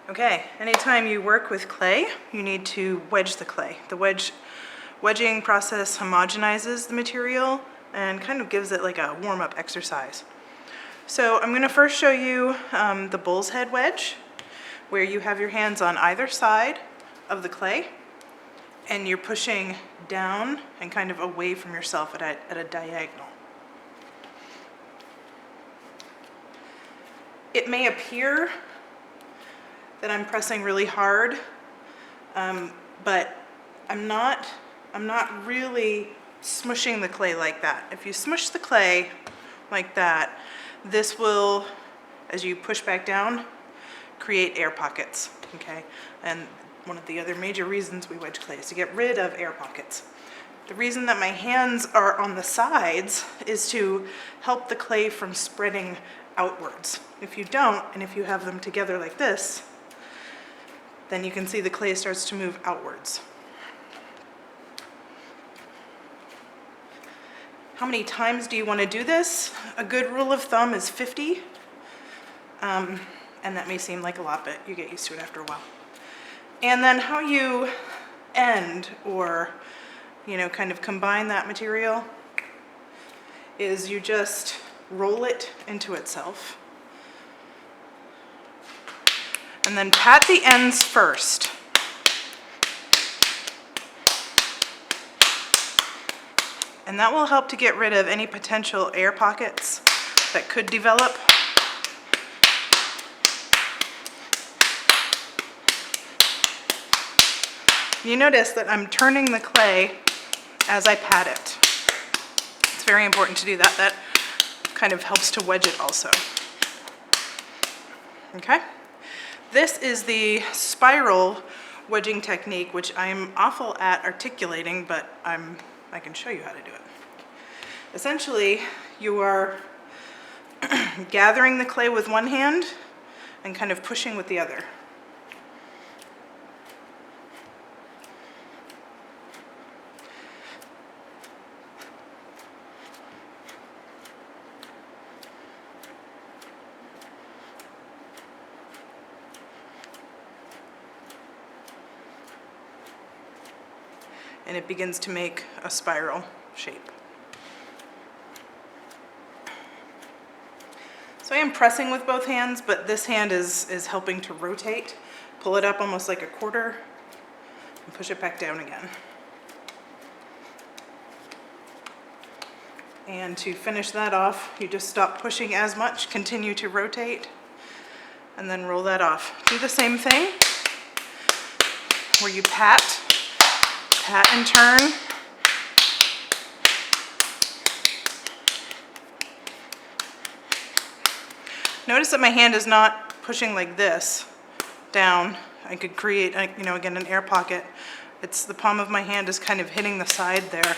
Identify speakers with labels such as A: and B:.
A: Okay, anytime you work with clay, you need to wedge the clay. The wedging process homogenizes the material and kind of gives it like a warm-up exercise. So I'm going to first show you the bull's head wedge, where you have your hands on either side of the clay and you're pushing down and kind of away from yourself at a diagonal. It may appear that I'm pressing really hard, but I'm not really smushing the clay like that. If you smush the clay like that, this will, as you push back down, create air pockets, okay? And one of the other major reasons we wedge clay is to get rid of air pockets. The reason that my hands are on the sides is to help the clay from spreading outwards. If you don't, and if you have them together like this, then you can see the clay starts to move outwards. How many times do you want to do this? A good rule of thumb is 50. And that may seem like a lot, but you get used to it after a while. And then how you end or, kind of combine that material is you just roll it into itself. And then pat the ends first. And that will help to get rid of any potential air pockets that could develop. You notice that I'm turning the clay as I pat it. It's very important to do that. That kind of helps to wedge it also. Okay? This is the spiral wedging technique, which I'm awful at articulating, but I can show you how to do it. Essentially, you are gathering the clay with one hand and kind of pushing with the other. And it begins to make a spiral shape. So I am pressing with both hands, but this hand is helping to rotate. Pull it up almost like a quarter and push it back down again. And to finish that off, you just stop pushing as much, continue to rotate, and then roll that off. Do the same thing where you pat and turn. Notice that my hand is not pushing like this down. I could create, again, an air pocket. It's the palm of my hand is kind of hitting the side there.